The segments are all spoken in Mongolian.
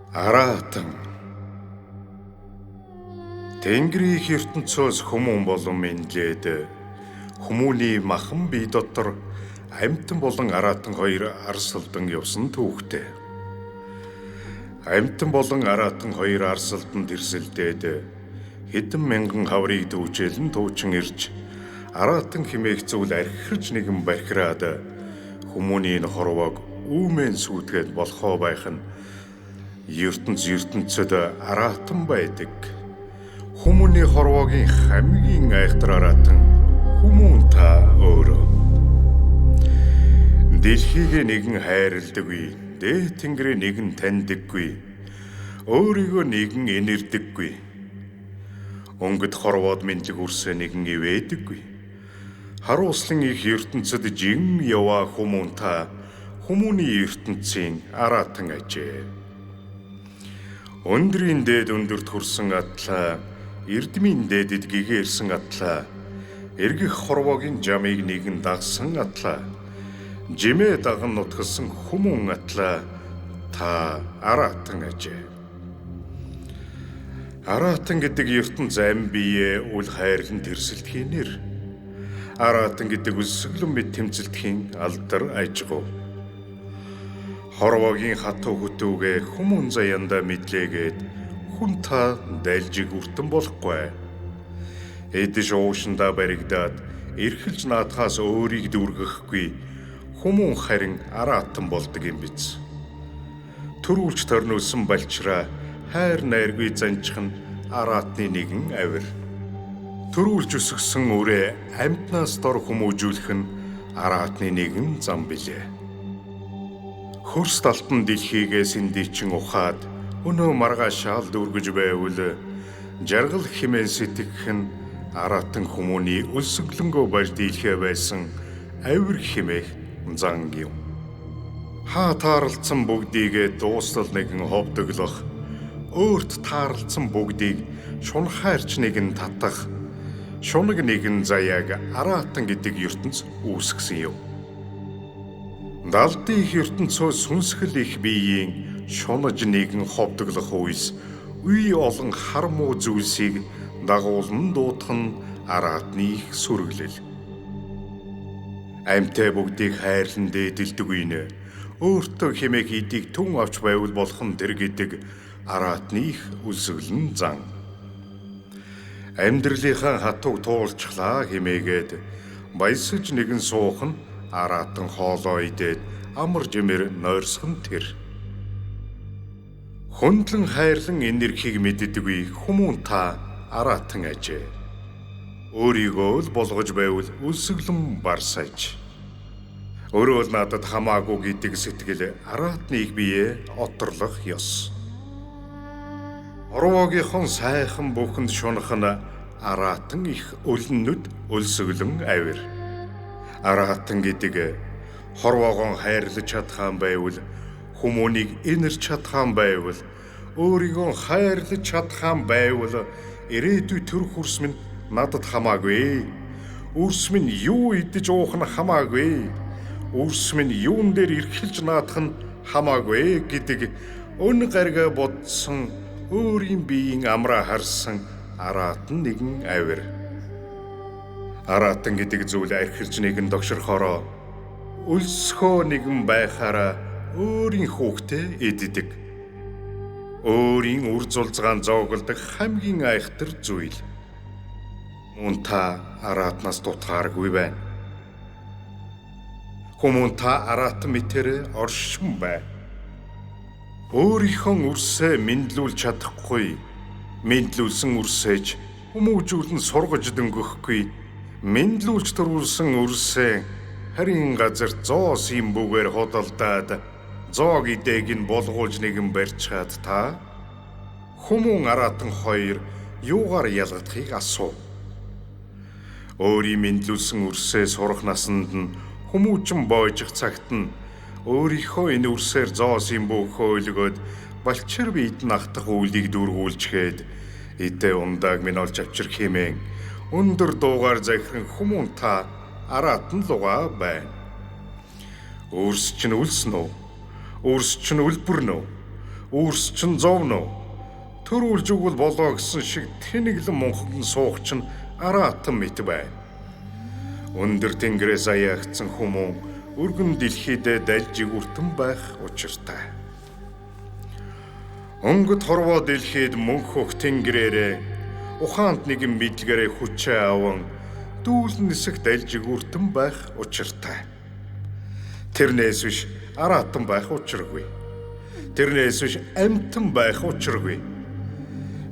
Аратан Тэнгэрийн ертөнцөөс хүмүүн болон мэдлээд хүмүүний махан бие дотор амьтан болон аратан хоёр арсалдан явсан түүхтэй. Амьтан болон аратан хоёр арсалдан тэрсэлдээд хэдэн мянган хаврыг дүүжээлэн туучин ирж аратан химээх зүйл архирж нэгэн бархираад хүмүүний хорвоог үүмэн сүйтгэл болохоо байх нь ертөнцөд аратан байдаг. Хүмүүний хорвоогийн хамгийн айхтар аратан хүмүүн та өөрөө. Дэлхийг нэгэн хайрладаггүй, дээд тэнгэрээ нэгэн таньдаггүй, өөрийгөө нэгэн инэрдэггүй. Өнгөд хорвоод мэдлэг үрсэ нэгэн ивэдэггүй. Харуулсан их ертөнцөд жин яваа хүмүүн та хүмүүний ертөнцийн аратан ажээ. Өндрийн дээд өндөрт хүрсэн атлаа, эрдмийн дээдэд гэгээрсэн атлаа, эргэх хорвоогийн жамыг нэгэн дагсан атлаа, жимээ даган нутгалсан хүмүүн атлаа, та аратан ажээ. Аратан гэдэг ертөнц ам бие үл хайрлан тэрсэлтхийн нэр. Аратан гэдэг өсөглөн мэд тэмцэлтхийн алдар ажгуу. Хорвоогийн хатуу хөтөөгээ хүмүүн заяанда мэдлээгээд хүн та дайлжиг үртэн болохгүй. Эдэж уушандаа баригдаад эрхэлж наадхаас өөрийг дүүргэхгүй хүмүүн харин аратан болдог юм биз. Төрүүлж торниулсан балчраа хайр найргүй занчих нь аратны нэгэн авир. Төрүүлж өсгсөн үрээ амьтнаас дор хүмүүжүүлэх нь аратны нэгэн зам билээ. Хөрс талтан дэлхийгээ сэндийчин ухаад өнөө маргаашаал дүүргэж байвал жаргал химэн сэтгэх нь аратан хүмүүний өлсөглөнгөө барь дийлхэ байсан авир химэх зан юм. Хаа таарлцсан бүгдийг дуустал нэгэн ховдөглох, өөрт таарлцсан бүгдийг шунхаарч нэгэн татах, шунаг нэгэн заяаг аратан гэдэг ертөнц үүсгэсэн юм. Далдын их ертөнцөө сүнсгэл их биеийн шунаж нэгэн ховдөглох үйс үе олон хар муу зүйлсийг дагуулн дуутах нь аратны их сүргэлэл. Амьтаа бүгдийг хайрлан дээдэлдэг үйнэ. Өөртөө хэмээх эдийг түн авч байвал болох нь тэр гэдэг аратны их үлсгэлэн зан. Амьдралынхаа хатууг туулчлаа хэмээгээд баясаж нэгэн суух нь аратан хоолоо идээд амар жимэр нойрсох нь тэр. Хөндлөн хайрлан энергийг мэддэггүй хүмүүн та аратан ажээ. Өөрийгөө л болгож байвал үлсгэлэн барсаж. Өөрөө л надад хамаагүй гэдэг сэтгэл аратныг бие оторлох ёс. Хорвоогийнхон сайхан бүхэнд шунах нь аратан их өлнөд өлсөглөн авир. Аратан гэдэг хорвоогоо хайрлаж чадхаан байвал, хүмүүнийг инэрч чадхаан байвал, өөрийгөө хайрлаж чадхаан байвал ирээдүй төр хөрс минь надад хамаагүй. Үрс минь юу идэж уух нь хамаагүй. Үрс минь юун дээр ирхэлж наадах нь хамаагүй гэдэг өн гаргаа бодсон өөрийн биеийн амраа харсан аратан нэгэн авир. Аратан гэдэг зүйл архирж нэгэн догшорхороо өлсгөө нэгэн байхаараа өөрийн хүүхдээ эддэг. Өөрийн үр зулцгаан зоогддог хамгийн айхтар зүйл. Мөн та аратнаас дутгааргүй байна. Хүмүүн та аратан мэтэр оршин бай. Өөрийнхөө үрсээ мэдлүүлж чадахгүй, мэдлүүлсэн үрсээж хүмүүжүүлэн сургаж дөнгөхгүй, мэдлүүлж төрүүлсэн үрсээ харин газар зоос юм бүгээр худалдаад зоог идээг нь болгуулж нэгэн барьчаад та хүмүүн аратан хоёр юугаар ялгадахыг асуу. Өөрийн мэдлүүлсэн үрсээ сурах насанд нь хүмүүжин боожих цагт нь өөрийнхөө энэ үрсээр зоос юм бүхөө өлгөөд балчир биед нахтах үйлийг дүүргүүлчгээд идэ ундааг минь олж авчир хэмээн өндөр дуугаар захиран хүмүүн та аратан лугаа байна. Үрс чинь үлсэн үү? Үрс чинь үлбэрнэ үү? Үүрс чин зовно. Төрүүлж өгвөл болоо гэсэн шиг тэнэглэн мунхан суух чинь араатан мэт байна. Өндөр тэнгэрээс аяагдсан хүмүүн өргөн дэлхийдээ дальжиг үртэн байх учиртай. Өнгөт хорвоо дэлхийд мөнх хөх тэнгэрээрээ ухаанд нэгэн мэдлгээрээ хүчээ аван дүүлэн нисэх дальжиг үртэн байх учиртай. Тэрнээс биш араатан байх учиргүй. Тэрнээс биш амьтан байх учиргүй.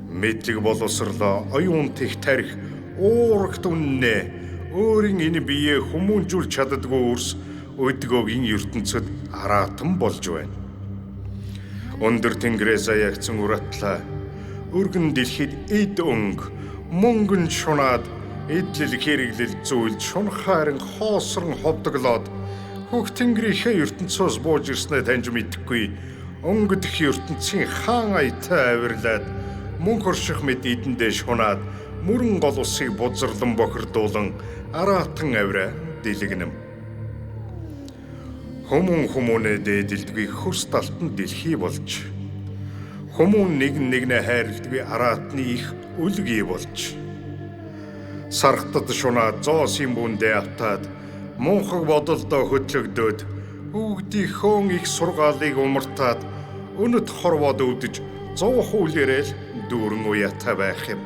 Мэдлэг боловсрлоо оюун тех тарих уурагт үннээ өөрийн энэ биеэ хүмүүнжүүлж чаддгүй үрс өдгөөгийн ертөнцөд араатан болж байна. Өндөр тэнгэрээс аяагдсан уратлаа өргөн дэлхийд эд өнг мөнгөн шунаад эдлэл хэрэглэл зүйлд шунхааран хоосрон ховдоглоод хөх тэнгэрийнхээ ертөнцөөс бууж ирснээ таньж мэдэхгүй өнгөдөх ертөнцийн хаан аятай авирлаад мөнх орших мэд эдэндээ шунаад мөрөн гол усыг бузарлан бохирдуулан араатан авираа дэлгэнэм. Хүмүүнээ дээдэлдгүй хөрс талтан дэлхий болж хүмүүн нэгнээ хайрладгүй араатны их үлгий болж сархтад шунаад зоосын бүндээ автаад мунхаг бодолдоо хөдлөгдөөд бүгдийнхөө их сургаалыг умартаад өнөд хорвоод өвдөж зовх үлээрэл дүүрэн уяатай байх юм.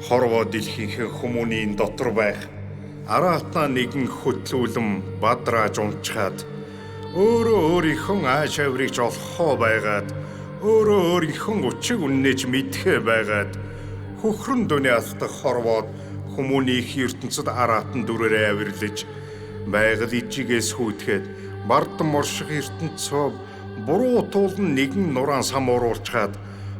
Хорвоо дэлхийнхэн хүмүүний дотор байх араатнаа нэгэн хөтлүүлэн бадрааж унчаад өөрөө өөрийнхөө ааш авирыг олохоо байгаад өөрөө өөрийнхөө учиг үннээж мэдхээ байгаад хөхрөн дүний алдах хорвоод хүмүүний их ертөнцид араатан дүрээрээ авирлаж байгаль ижигээс хүйтгэхэд бардам орших ертөнцөө буруу туулан нэгэн нурaan самууруулчаад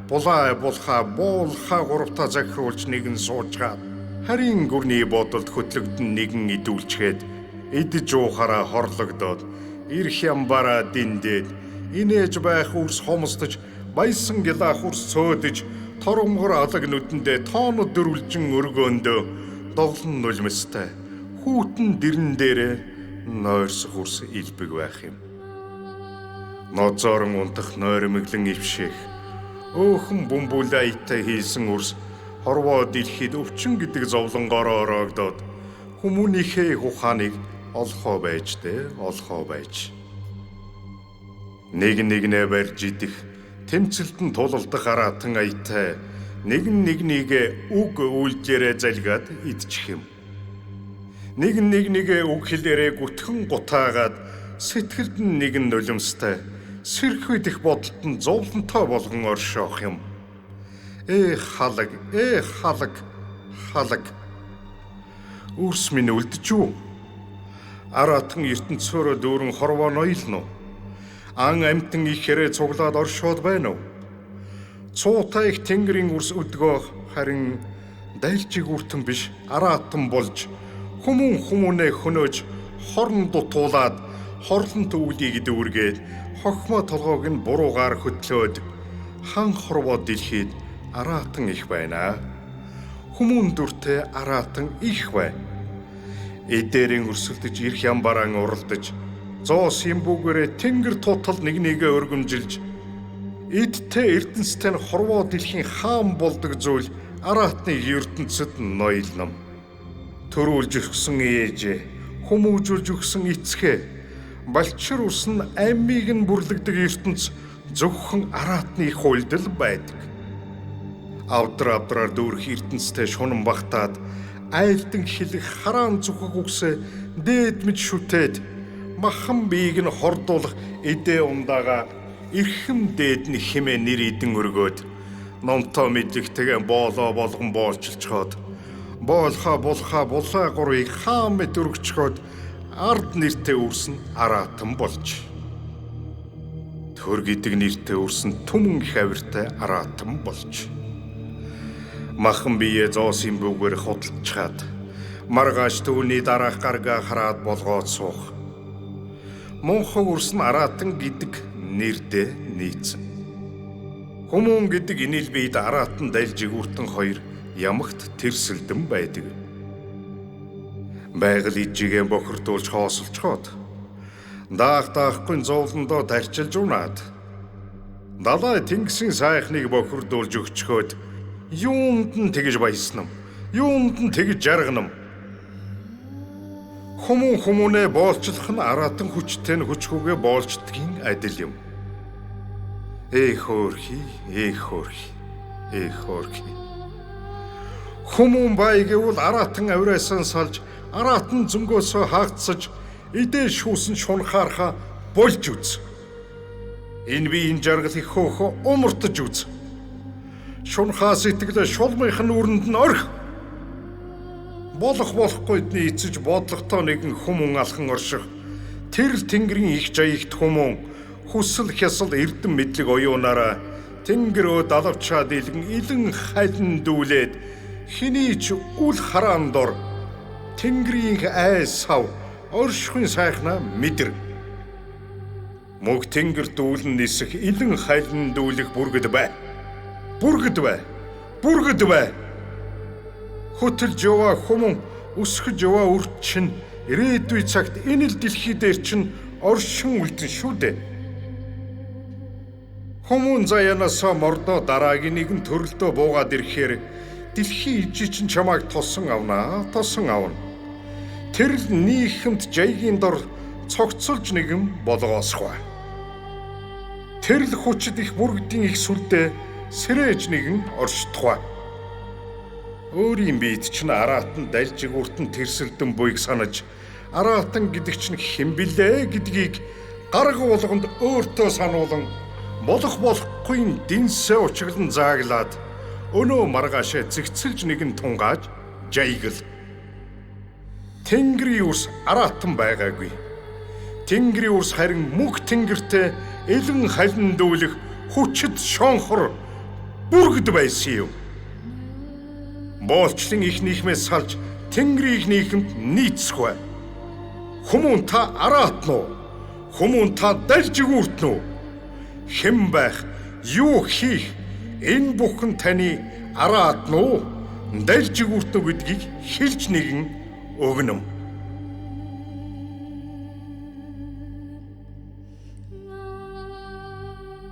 булаа булхаа буулхаа гуравтаа захируулж нэгэн суужгаад харин гүрний бодолд хөтлөгдөн нэгэн идүүлчгээд идэж уухаараа хорлогдоод ирэх ямбараа диндээд инээж байх үрс хомсдож баясан гилаах үрс цөөдөж торгомгор алаг нүдэндээ тоонод дөрвөлжин өргөөндөө доглон нулимстай хүүтэн дэрэн дээрээ нойрсох үрс илбэг байх юм. Ноцоорон унтах нойрмиглэн ивших өөхөн бөмбөл аятай хийсэн үрс хорвоо дэлхийд өвчин гэдэг зовлонгоор ороогдоод хүмүүнийхээ ухааныг олхоо байж. Нэгнээ барьж идэх тэмцэлтэн тулалдах араатан аятай нэгнийгээ үг үйлдэлээрээ залгаад идчих юм. Нэгнийгээ үг хэлээрээ гүтхэн гутаагаад сэтгэлд нэгэн нулимстай сэрх идэх бодолд нь зовлонтой болгон оршоох юм. Халаг. Үрс минь үлдчихв. Араатан ертөнцөөрөө дүүрэн хорвоо ноёлно. Ан амтан их хэрэг цуглаад оршоод байна уу? Цуутай их тэнгэрийн үрс өдгөө харин дайлжиг үртэн биш араатан болж хүмүүнээ хөнөөж хорн дутуулаад хорлон төвлийг дүүргээд хохмо толгойг нь буруугаар хөтлөөд хан хорвоо дэлхийд араатан их байна. Хүмүүн дүртэй араатан их байна. Эдээрийн өрсөлдөж ирэх ямбараа уралдаж зоосын бүгээрээ тэнгэр тутал нэгнийгээ өргөмжилж эдтэй эрдэнэстэй хорвоо дэлхийн хаан болдог зүйл араатны ертөнцид ноёлном. Төрүүлж өгсөн ээжээ, хүмүүжүүлж өгсөн эцгээ, балчир усан амийг нь бүрлэгдэг ертөнц зөвхөн араатны хуйлдал байдаг. Авдраар дүүрэх ертөнцтэй шунан багтаад айлдан хилэх хараан зүхэг үгсээ дээд мэд шүтээд махан биеийг нь хордуулах эдээ ундаага эрхэм дээд нь химээ нэр идэн өргөөд номтоо мэдлэгтэйгээ боолоо болгон боолчилчхоод боолхаа булаа гурыг хаан мэд өргөчхөөд ард нэртэй үрсэн араатан болж төр гэдэг нэртэй үрсэн түмэн их авиртай араатан болж махан бие зоосын бүгээр худалчаад маргааш түүний дараах гаргаа хараад болгоод суух мунхаг үрсэн араатан гэдэг нэрдээ нийцэн. Хүмүүн гэдэг инэл биед араатан дайлжиг үртэн хоёр ямагт тэрсэлдэн байдаг. Байгаль ижигээ бохирдуулж хоосолцоход даахгүй зовлондоо тарчилж унаад Далай тэнгисийн сайхныг бохирдуулж өгчхөөд юунд нь тэгж баяснам, юунд нь тэгж жарганам. Хүмүүнээ боолчлох нь аратан хүчтэй нь хүчгүйгээ боолждгийн адил юм. Эх хөөрхий. Хүмүүн бай гэвэл аратан авираасан салж, аратан зөнгөөсөө хаагдсаж, эдээ шүүсэн шунхаарха болж үз. Энэ биеийн жаргал их хөөхө умартаж үз. Шунхаас итгэлээ шулмынхын үүрэнд нь орх. Болохгүйдний эцэж бодлоготой нэгэн хүмүүн алхан орших. Тэр тэнгэрийн их жаягт хүмүүн хүсэл хясал эрдэм мэдлэг оюунаараа тэнгэрөө далавчаад илэн халин дүүлээд хэний ч үл хараан дор тэнгэрийн айсав оршихын сайхнаа мэдэр. Мөг тэнгэр дүүлэн нисэх илэн халин дүүлэх бүргэд бай. Хөтөлж яваа хүмүүн өсгөж яваа үрчин ирээдүй цагт энэ л дэлхий дээр чинь оршин үлдэн шүү дээ. Хүмүүн заяанасаа мордоо дараагийн нэгэн төрөлдөө буугаад ирэхээр дэлхий ижи чинь чамайг тосон авна. Тэр л нийхэмд жайгийн дор цогцолж нэгэн болгоосгүй. Тэр л хүчит их бүргэдийн их сүлдээ сэрэж нэгэн оршдохгүй. Өөрийн биед чинь аратан дальжигүртэн тэрсэлдэн буйг санаж, аратан гэдэг чинь хэн билээ гэдгийг гарга болгонд өөртөө сануулan болохгүй динсээ учиглан зааглаад өнөө маргаашаа зэгцэлж нэгэн тунгааж жайгал. Тэнгэрийн үрс аратан байгаагүй. Тэнгэрийн үрс харин мөнх тэнгэртэй элэн халин дүүлэх хүчит шонхор бүргэд байсан юм. Боолчлын их нийхмээс салж тэнгэрийн нийхэмд нийцэхгүй. Хүмүүн та араатна уу? Хүмүүн та дальжигүртнэ үү? Хэн байх, юу хийх, энэ бүхэн таны араатна уу? Дальжигүртнэ гэдгийг хэлж нэгэн өгнөм.